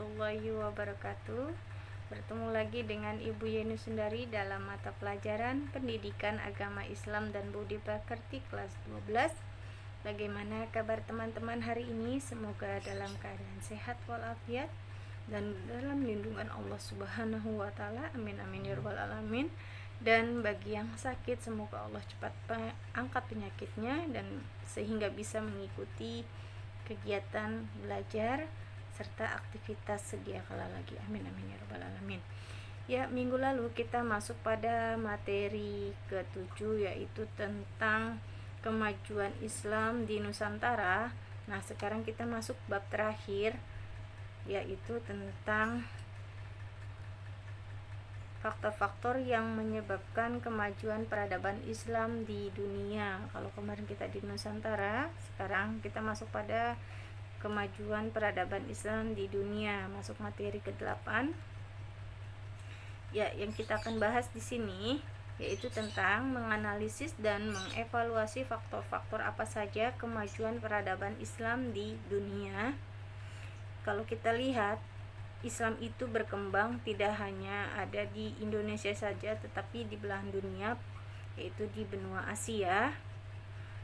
warahmatullahi wabarakatuh. Bertemu lagi dengan Ibu Yeni Sundari dalam mata pelajaran Pendidikan Agama Islam dan Budi Pekerti kelas 12. Bagaimana kabar teman-teman hari ini? Semoga dalam keadaan sehat walafiat dan dalam lindungan Allah Subhanahu wa taala. Amin amin ya rabbal alamin. Dan bagi yang sakit, semoga Allah cepat angkat penyakitnya dan sehingga bisa mengikuti kegiatan belajar serta aktivitas sedia kala lagi. Amin amin ya rabbal alamin. Ya, minggu lalu kita masuk pada materi ke-7, yaitu tentang kemajuan Islam di Nusantara. Nah, sekarang kita masuk bab terakhir, yaitu tentang faktor-faktor yang menyebabkan kemajuan peradaban Islam di dunia. Kalau kemarin kita di Nusantara, sekarang kita masuk pada kemajuan peradaban Islam di dunia, masuk materi ke-8. Ya, yang kita akan bahas di sini yaitu tentang menganalisis dan mengevaluasi faktor-faktor apa saja kemajuan peradaban Islam di dunia. Kalau kita lihat, Islam itu berkembang tidak hanya ada di Indonesia saja, tetapi di belahan dunia, yaitu di benua Asia,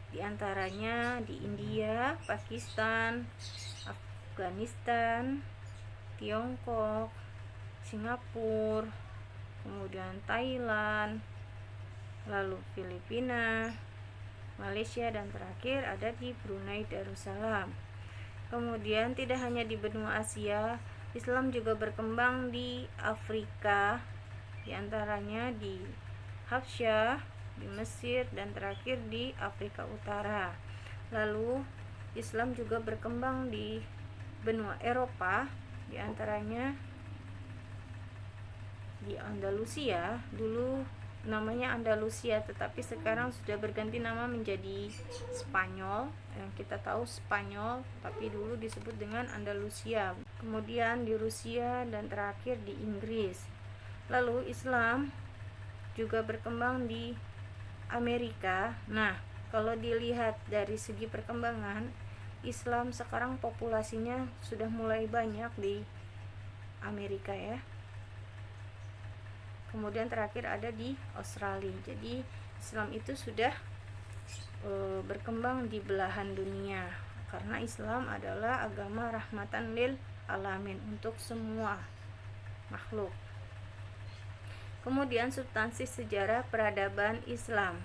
di antaranya di India, Pakistan, Afghanistan, Tiongkok, Singapura, kemudian Thailand, lalu Filipina, Malaysia, dan terakhir ada di Brunei Darussalam. Kemudian tidak hanya di benua Asia, Islam juga berkembang di Afrika, di antaranya di Habsyah, di Mesir, dan terakhir di Afrika Utara. Lalu Islam juga berkembang di benua Eropa, di antaranya di Andalusia. Dulu namanya Andalusia, tetapi sekarang sudah berganti nama menjadi Spanyol. Yang kita tahu Spanyol, tapi dulu disebut dengan Andalusia. Kemudian di Rusia, dan terakhir di Inggris. Lalu Islam juga berkembang di Amerika. Nah, kalau dilihat dari segi perkembangan, Islam sekarang populasinya sudah mulai banyak di Amerika ya. Kemudian terakhir ada di Australia. Jadi Islam itu sudah berkembang di belahan dunia, karena Islam adalah agama rahmatan lil alamin, untuk semua makhluk. Kemudian substansi sejarah peradaban Islam.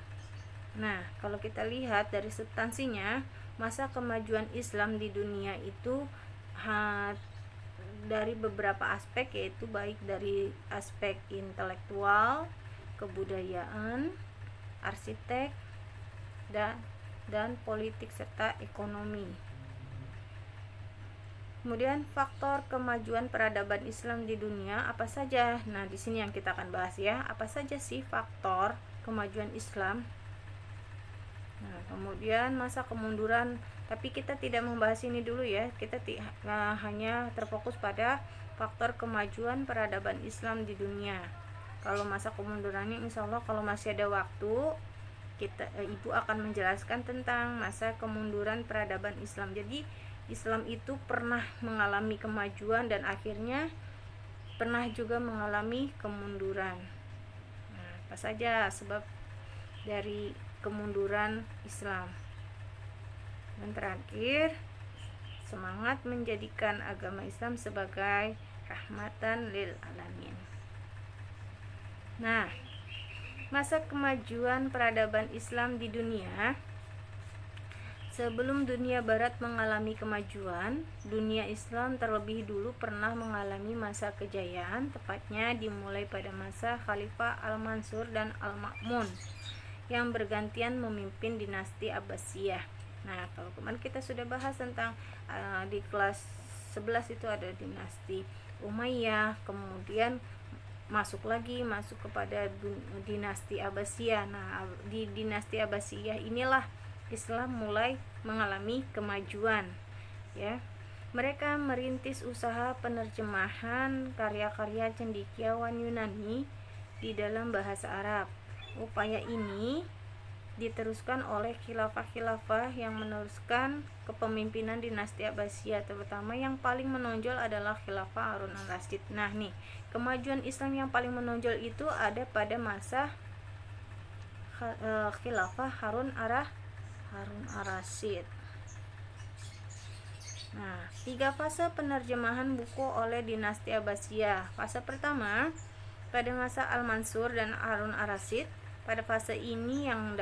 Nah, kalau kita lihat dari substansinya, masa kemajuan Islam di dunia itu dari beberapa aspek, yaitu baik dari aspek intelektual, kebudayaan, arsitek, dan politik serta ekonomi. Kemudian faktor kemajuan peradaban Islam di dunia apa saja? Nah, di sini yang kita akan bahas ya. Apa saja sih faktor kemajuan Islam? Nah, kemudian masa kemunduran, tapi kita tidak membahas ini dulu ya. Kita hanya terfokus pada faktor kemajuan peradaban Islam di dunia. Kalau masa kemundurannya, insya Allah kalau masih ada waktu, Ibu akan menjelaskan tentang masa kemunduran peradaban Islam. Jadi Islam itu pernah mengalami kemajuan dan akhirnya pernah juga mengalami kemunduran. Nah, apa saja sebab dari kemunduran Islam? Dan terakhir, semangat menjadikan agama Islam sebagai rahmatan lil alamin. Nah, masa kemajuan peradaban Islam di dunia. Sebelum dunia barat mengalami kemajuan, dunia Islam terlebih dulu pernah mengalami masa kejayaan, tepatnya dimulai pada masa Khalifah Al-Mansur dan Al-Ma'mun yang bergantian memimpin dinasti Abbasiyah. Nah, kalau kemarin kita sudah bahas tentang di kelas 11 itu ada dinasti Umayyah, kemudian masuk kepada dinasti Abbasiyah. Nah, di dinasti Abbasiyah inilah Islam mulai mengalami kemajuan ya. Mereka merintis usaha penerjemahan karya-karya cendekiawan Yunani di dalam bahasa Arab. Upaya ini diteruskan oleh khilafah-khilafah yang meneruskan kepemimpinan dinasti Abbasiyah, terutama yang paling menonjol adalah khilafah Harun al-Rasyid. Nah nih, kemajuan Islam yang paling menonjol itu ada pada masa khilafah Harun al-Rasyid. Nah, 3 fase penerjemahan buku oleh dinasti Abbasiyah. Fase pertama pada masa Al-Mansur dan Harun al-Rasyid. Pada fase ini yang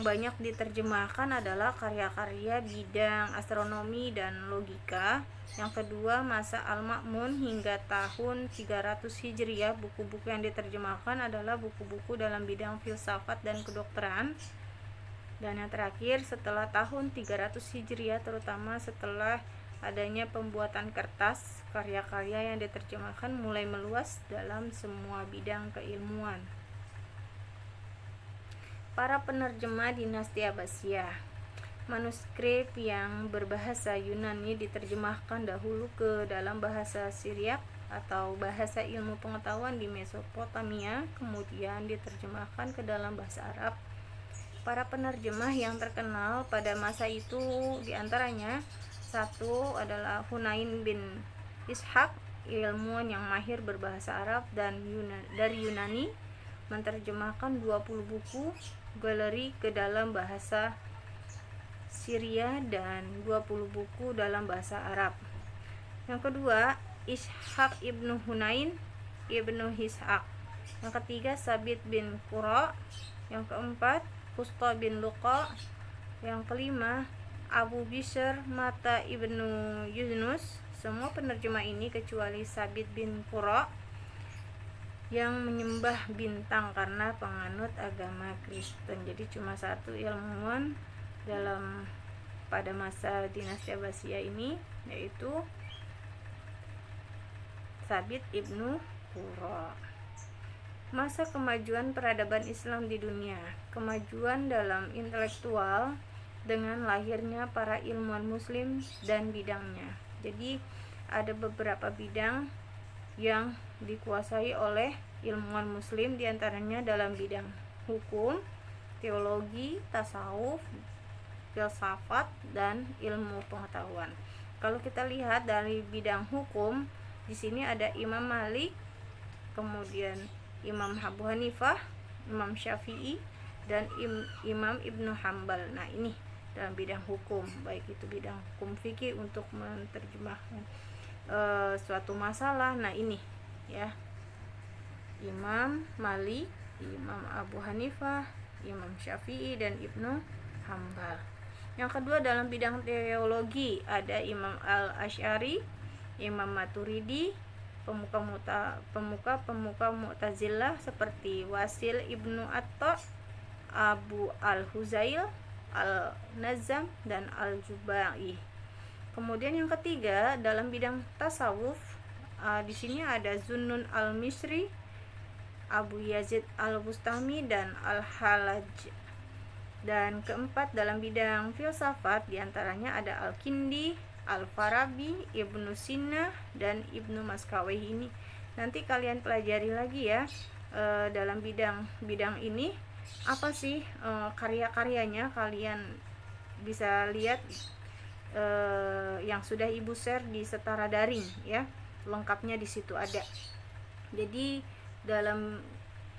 banyak diterjemahkan adalah karya-karya bidang astronomi dan logika. Yang kedua, masa Al-Ma'mun hingga tahun 300 Hijriah. Buku-buku yang diterjemahkan adalah buku-buku dalam bidang filsafat dan kedokteran. Dan yang terakhir, setelah tahun 300 Hijriah, terutama setelah adanya pembuatan kertas, karya-karya yang diterjemahkan mulai meluas dalam semua bidang keilmuan. Para penerjemah dinasti Abbasiyah. Manuskrip yang berbahasa Yunani diterjemahkan dahulu ke dalam bahasa Syriak atau bahasa ilmu pengetahuan di Mesopotamia, kemudian diterjemahkan ke dalam bahasa Arab. Para penerjemah yang terkenal pada masa itu diantaranya, satu adalah Hunain bin Ishaq, ilmuwan yang mahir berbahasa Arab dan dari Yunani, menerjemahkan 20 buku galeri ke dalam bahasa Syria dan 20 buku dalam bahasa Arab. Yang kedua, Ishaq ibnu Hunain ibnu Ishaq. Yang ketiga, Sabit bin Qura. Yang keempat, Qusta bin Luqa. Yang kelima, Abu Bishr Mata ibnu Yunus. Semua penerjemah ini kecuali Sabit bin Qura yang menyembah bintang karena penganut agama Kristen. Jadi cuma satu ilmuwan pada masa dinasti Abbasiyah ini, yaitu Sabit ibnu Qura. Masa kemajuan peradaban Islam di dunia. Kemajuan dalam intelektual dengan lahirnya para ilmuwan muslim dan bidangnya. Jadi ada beberapa bidang yang dikuasai oleh ilmuwan muslim, diantaranya dalam bidang hukum, teologi, tasawuf, filsafat, dan ilmu pengetahuan. Kalau kita lihat dari bidang hukum, di sini ada Imam Malik, kemudian Imam Abu Hanifah, Imam Syafi'i, dan Imam Ibnu Hambal. Nah ini dalam bidang hukum, baik itu bidang hukum fikih untuk menerjemahkan suatu masalah. Nah ini ya, Imam Malik, Imam Abu Hanifah, Imam Syafi'i, dan Ibnu Hambal. Yang kedua dalam bidang teologi ada Imam Al-Asy'ari, Imam Maturidi, pemuka Mu'tazilah seperti Wasil Ibnu Atta, Abu Al-Huzail, Al-Nazam, dan Al-Jubai. Kemudian yang ketiga dalam bidang tasawuf, di sini ada Zunnun al-Misri, Abu Yazid al-Bustami, dan Al-Halaj. Dan keempat dalam bidang filsafat diantaranya ada Al-Kindi, Al-Farabi, Ibnu Sina, dan Ibnu Maskawih. Ini nanti kalian pelajari lagi ya, dalam bidang ini apa sih karya-karyanya. Kalian bisa lihat yang sudah ibu share di Setara Daring ya, lengkapnya di situ ada. Jadi dalam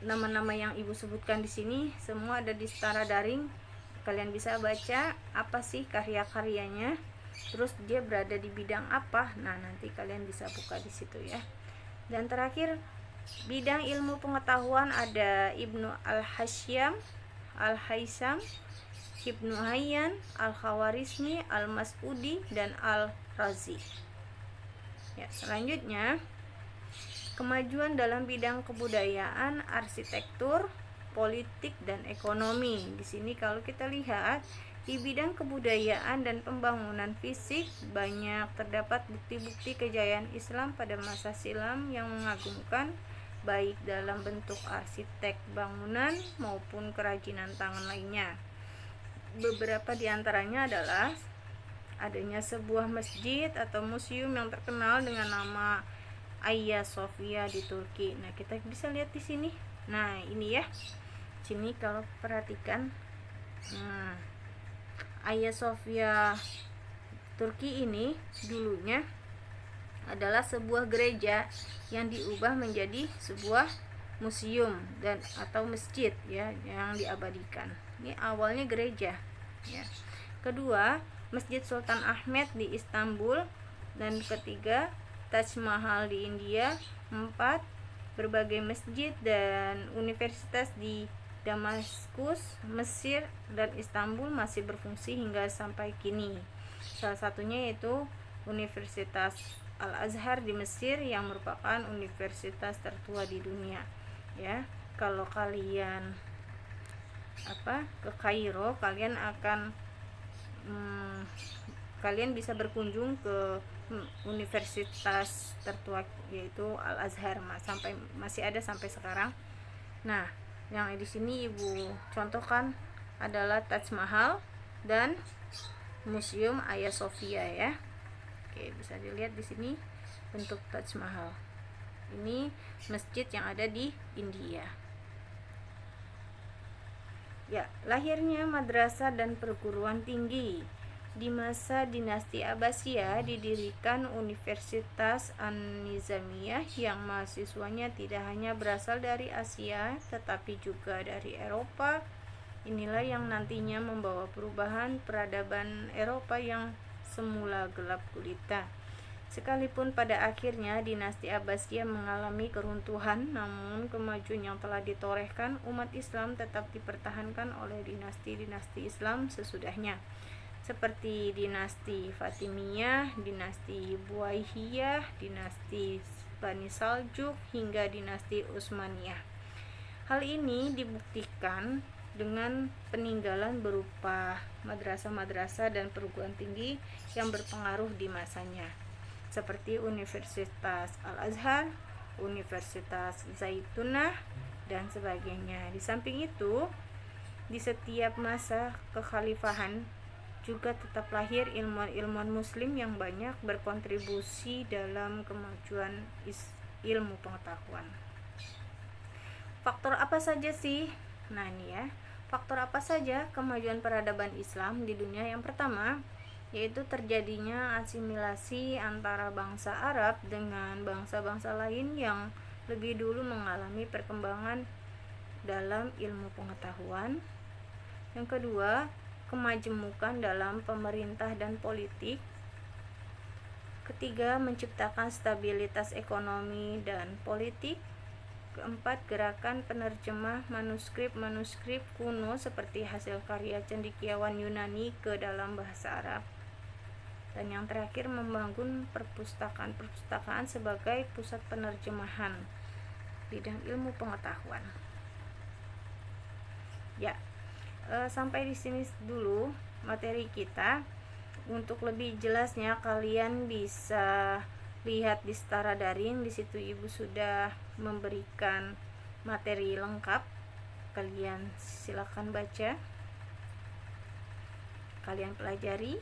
nama-nama yang ibu sebutkan di sini semua ada di Setara Daring. Kalian bisa baca apa sih karya-karyanya, terus dia berada di bidang apa. Nah nanti kalian bisa buka di situ ya. Dan terakhir bidang ilmu pengetahuan ada Ibnu Al-Hasyam, Al-Haisam, Ibnu Hayyan, Al-Khawarizmi, Al-Mas'udi, dan Al-Razi. Ya, selanjutnya kemajuan dalam bidang kebudayaan, arsitektur, politik, dan ekonomi. Di sini kalau kita lihat di bidang kebudayaan dan pembangunan fisik banyak terdapat bukti-bukti kejayaan Islam pada masa silam yang mengagumkan, baik dalam bentuk arsitek bangunan maupun kerajinan tangan lainnya. Beberapa diantaranya adalah adanya sebuah masjid atau museum yang terkenal dengan nama Hagia Sophia di Turki. Nah kita bisa lihat di sini. Nah ini ya, Sini kalau perhatikan, Hagia Sophia Turki ini dulunya adalah sebuah gereja yang diubah menjadi sebuah museum dan atau masjid ya, yang diabadikan. Ini awalnya gereja ya. Kedua, Masjid Sultan Ahmed di Istanbul, dan ketiga, Taj Mahal di India. Empat, berbagai masjid dan universitas di Damaskus, Mesir, dan Istanbul masih berfungsi hingga sampai kini. Salah satunya yaitu Universitas Al-Azhar di Mesir yang merupakan universitas tertua di dunia. Ya, kalau kalian ke Kairo, kalian akan kalian bisa berkunjung ke universitas tertua yaitu Al-Azhar, masih ada sampai sekarang. Nah, yang di sini Ibu contohkan adalah Taj Mahal dan Museum Hagia Sophia ya. Oke, bisa dilihat di sini bentuk Taj Mahal. Ini masjid yang ada di India. Ya, lahirnya madrasah dan perguruan tinggi. Di masa dinasti Abbasiyah didirikan Universitas An-Nizamiyah yang mahasiswanya tidak hanya berasal dari Asia tetapi juga dari Eropa. Inilah yang nantinya membawa perubahan peradaban Eropa yang semula gelap gulita. Sekalipun pada akhirnya dinasti Abbasiyah mengalami keruntuhan, namun kemajuan yang telah ditorehkan umat Islam tetap dipertahankan oleh dinasti-dinasti Islam sesudahnya, seperti dinasti Fatimiyah, dinasti Buayyah, dinasti Bani Saljuk, hingga dinasti Utsmaniyah. Hal ini dibuktikan dengan peninggalan berupa madrasah-madrasah dan perguruan tinggi yang berpengaruh di masanya, seperti Universitas Al-Azhar, Universitas Zaitunah, dan sebagainya. Di samping itu, di setiap masa kekhalifahan juga tetap lahir ilmuwan-ilmuwan muslim yang banyak berkontribusi dalam kemajuan ilmu pengetahuan. Faktor apa saja sih? Nah, ini ya. Faktor apa saja kemajuan peradaban Islam di dunia? Yang pertama, yaitu terjadinya asimilasi antara bangsa Arab dengan bangsa-bangsa lain yang lebih dulu mengalami perkembangan dalam ilmu pengetahuan. Yang kedua, kemajemukan dalam pemerintah dan politik. Ketiga, menciptakan stabilitas ekonomi dan politik. Keempat, gerakan penerjemah manuskrip kuno seperti hasil karya cendekiawan Yunani ke dalam bahasa Arab. Dan yang terakhir, membangun perpustakaan sebagai pusat penerjemahan bidang ilmu pengetahuan. Ya, sampai di sini dulu materi kita. Untuk lebih jelasnya kalian bisa lihat di Setara Daring. Di situ Ibu sudah memberikan materi lengkap. Kalian silakan baca. Kalian pelajari.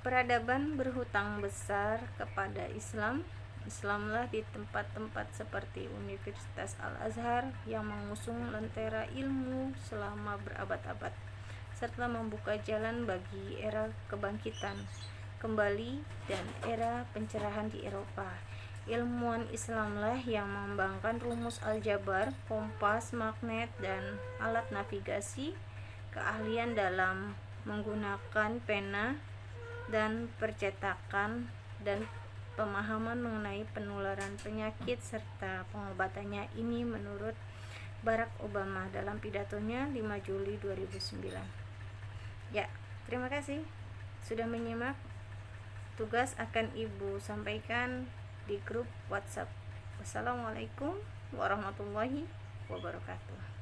Peradaban berhutang besar kepada Islam. Islamlah di tempat-tempat seperti Universitas Al-Azhar yang mengusung lentera ilmu selama berabad-abad, serta membuka jalan bagi era kebangkitan kembali dan era pencerahan di Eropa. Ilmuwan Islamlah yang mengembangkan rumus aljabar, kompas, magnet, dan alat navigasi, keahlian dalam menggunakan pena dan percetakan, dan pemahaman mengenai penularan penyakit serta pengobatannya. Ini menurut Barack Obama dalam pidatonya 5 Juli 2009. Ya, terima kasih sudah menyimak. Tugas akan Ibu sampaikan di grup WhatsApp. Wassalamualaikum warahmatullahi wabarakatuh.